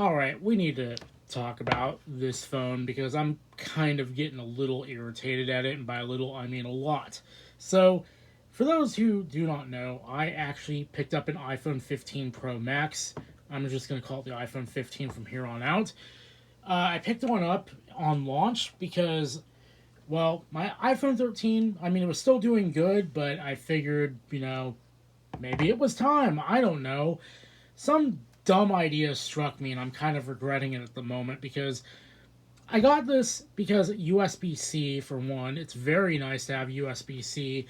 Alright, we need to talk about this phone because I'm kind of getting a little irritated at it, and by a little, I mean a lot. So, for those who do not know, I actually picked up an iPhone 15 Pro Max. I'm just going to call it the iPhone 15 from here on out. I picked one up on launch because, well, my iPhone 13, I mean, it was still doing good, but I figured, maybe it was time. I don't know. Some dumb idea struck me, and I'm kind of regretting it at the moment because I got this because USB C, for one, it's very nice to have USB C.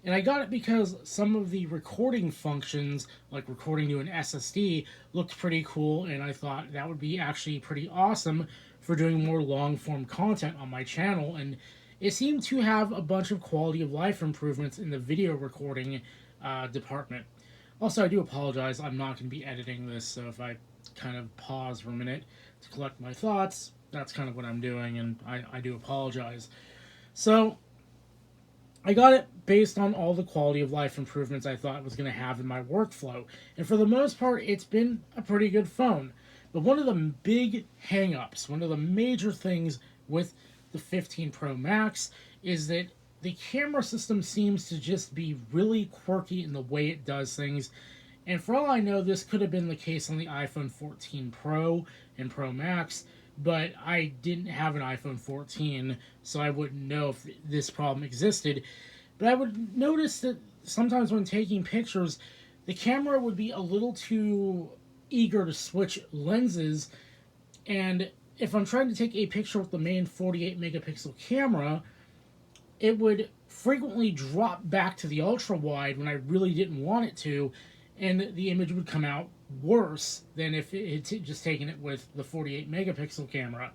And I got it because some of the recording functions, like recording to an SSD, looked pretty cool, and I thought that would be actually pretty awesome for doing more long form content on my channel. And it seemed to have a bunch of quality of life improvements in the video recording department. Also, I do apologize. I'm not going to be editing this, so if I kind of pause for a minute to collect my thoughts, that's kind of what I'm doing, and I do apologize. So, I got it based on all the quality of life improvements I thought it was going to have in my workflow. And for the most part, it's been a pretty good phone. But one of the big hang-ups, one of the major things with the 15 Pro Max is that the camera system seems to just be really quirky in the way it does things. And for all I know, this could have been the case on the iPhone 14 Pro and Pro Max, but I didn't have an iPhone 14, so I wouldn't know if this problem existed. But I would notice that sometimes when taking pictures, the camera would be a little too eager to switch lenses, and if I'm trying to take a picture with the main 48 megapixel camera, it would frequently drop back to the ultra wide when I really didn't want it to, and the image would come out worse than if it had just taken it with the 48 megapixel camera.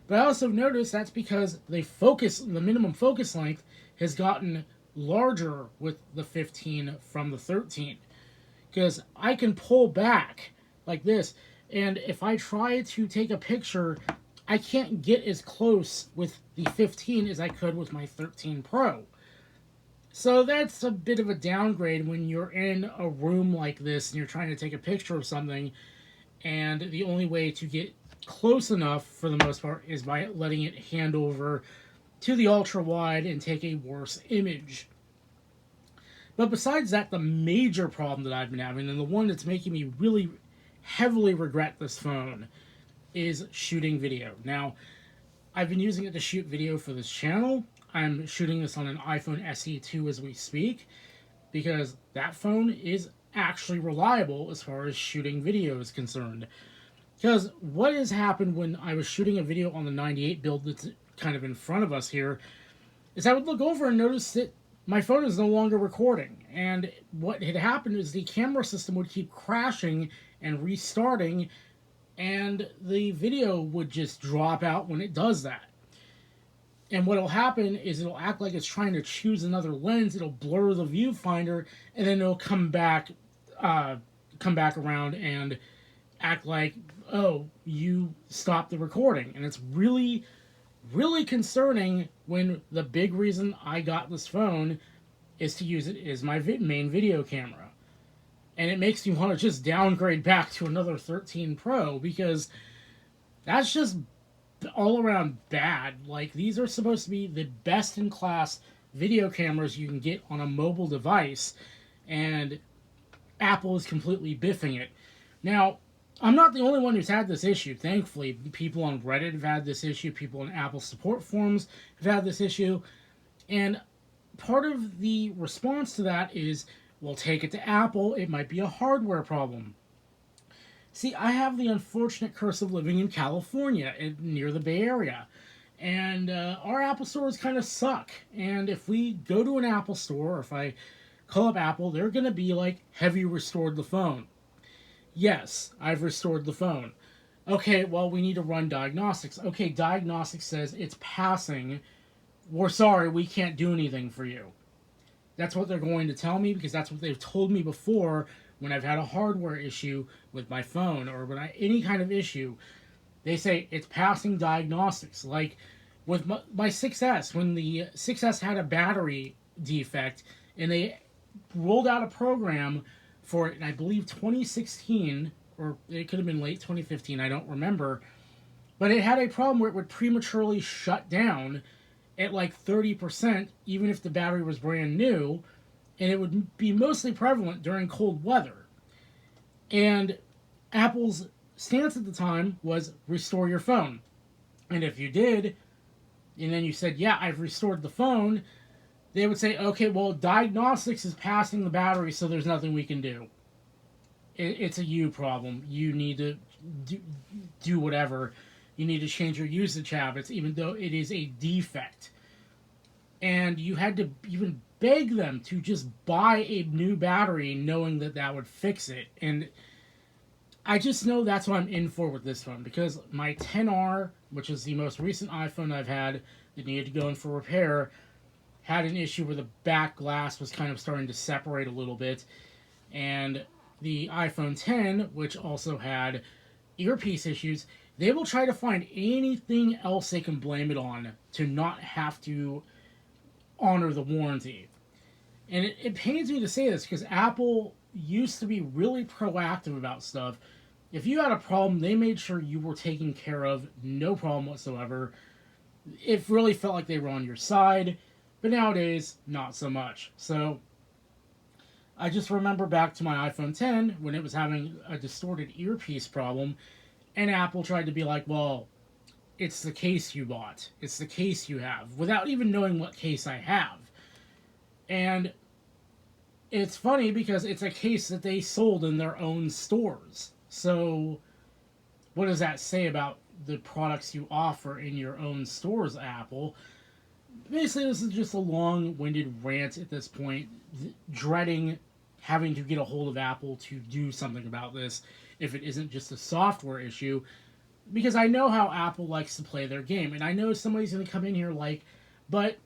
But I also noticed that's because the minimum focus length has gotten larger with the 15 from the 13. Because I can pull back like this, and if I try to take a picture, I can't get as close with the 15 as I could with my 13 Pro. So that's a bit of a downgrade when you're in a room like this and you're trying to take a picture of something, and the only way to get close enough, for the most part, is by letting it hand over to the ultra wide and take a worse image. But besides that, the major problem that I've been having, and the one that's making me really heavily regret this phone, is shooting video. Now, I've been using it to shoot video for this channel. I'm shooting this on an iPhone SE2 as we speak, because that phone is actually reliable as far as shooting video is concerned. Because what has happened when I was shooting a video on the 98 build that's kind of in front of us here, is I would look over and notice that my phone is no longer recording. And what had happened is the camera system would keep crashing and restarting, and the video would just drop out when it does that. And what will happen is it'll act like it's trying to choose another lens. It'll blur the viewfinder, and then it'll come back around and act like, oh, you stopped the recording. And it's really, really concerning when the big reason I got this phone is to use it as my main video camera. And it makes me want to just downgrade back to another 13 Pro, because that's just all around bad. Like, these are supposed to be the best in class video cameras you can get on a mobile device, and Apple is completely biffing it. Now, I'm not the only one who's had this issue. Thankfully, people on Reddit have had this issue, people on Apple support forums have had this issue, and part of the response to that is, well, take it to Apple, it might be a hardware problem. See, I have the unfortunate curse of living in California, near the Bay Area, and our Apple stores kind of suck. And if we go to an Apple store, or if I call up Apple, they're going to be like, have you restored the phone? Yes, I've restored the phone. Okay, well, we need to run diagnostics. Okay, diagnostics says it's passing. We're sorry, we can't do anything for you. That's what they're going to tell me, because that's what they've told me before when I've had a hardware issue with my phone, or when any kind of issue. They say it's passing diagnostics. Like with my 6S, when the 6S had a battery defect, and they rolled out a program for it in, I believe, 2016, or it could have been late 2015, I don't remember. But it had a problem where it would prematurely shut down at like 30%, even if the battery was brand new, and it would be mostly prevalent during cold weather. And Apple's stance at the time was restore your phone. And if you did, and then you said, yeah, I've restored the phone, they would say, okay, well, diagnostics is passing the battery, so there's nothing we can do. It's a you problem. You need to do whatever. You need to change your usage habits, even though it is a defect. And you had to even beg them to just buy a new battery, knowing that that would fix it. And I just know that's what I'm in for with this phone, because my 10R, which is the most recent iPhone I've had that needed to go in for repair, had an issue where the back glass was kind of starting to separate a little bit. And the iPhone 10, which also had earpiece issues, they will try to find anything else they can blame it on to not have to honor the warranty. And it pains me to say this, because Apple used to be really proactive about stuff. If you had a problem, they made sure you were taken care of, no problem whatsoever. It really felt like they were on your side, but nowadays, not so much. So, I just remember back to my iPhone 10 when it was having a distorted earpiece problem, and Apple tried to be like, well, it's the case you bought. It's the case you have, without even knowing what case I have. And it's funny because it's a case that they sold in their own stores. So, what does that say about the products you offer in your own stores, Apple? Basically, this is just a long-winded rant at this point, dreading having to get a hold of Apple to do something about this if it isn't just a software issue, because I know how Apple likes to play their game, and I know somebody's going to come in here like, but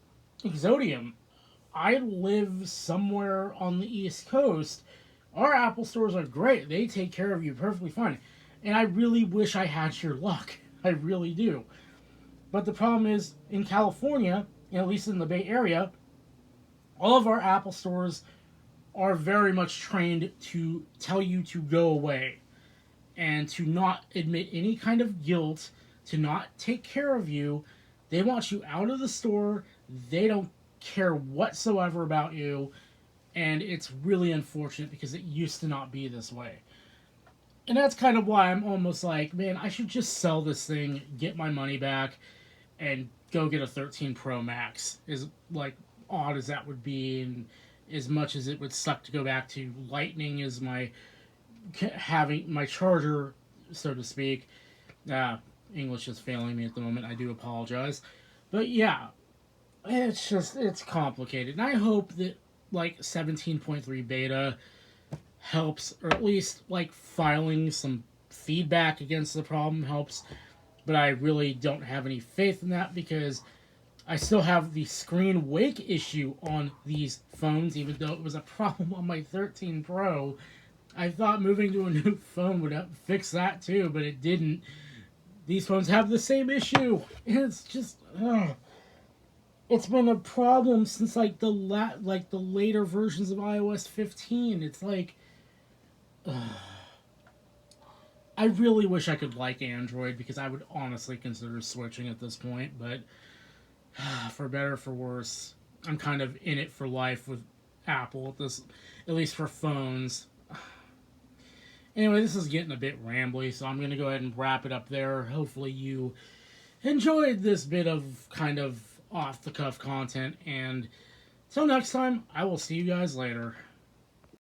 Exodium, I live somewhere on the East Coast. Our Apple stores are great. They take care of you perfectly fine. And I really wish I had your luck. I really do. But the problem is, in California, at least in the Bay Area, all of our Apple stores are very much trained to tell you to go away and to not admit any kind of guilt, to not take care of you. They want you out of the store. They don't care whatsoever about you. And it's really unfortunate because it used to not be this way. And that's kind of why I'm almost like, man, I should just sell this thing, get my money back, and go get a 13 Pro Max. As like odd as that would be, and as much as it would suck to go back to Lightning as my having my charger, so to speak. English is failing me at the moment. I do apologize. But yeah, it's complicated. And I hope that like 17.3 beta helps, or at least like filing some feedback against the problem helps. But I really don't have any faith in that, because I still have the screen wake issue on these phones, even though it was a problem on my 13 Pro. I thought moving to a new phone would fix that too, but it didn't. These phones have the same issue, and it's just, it's been a problem since like the later versions of iOS 15. It's like, I really wish I could like Android, because I would honestly consider switching at this point, but for better or for worse, I'm kind of in it for life with Apple, at least for phones. Anyway, this is getting a bit rambly, so I'm going to go ahead and wrap it up there. Hopefully you enjoyed this bit of kind of off-the-cuff content, and till next time, I will see you guys later.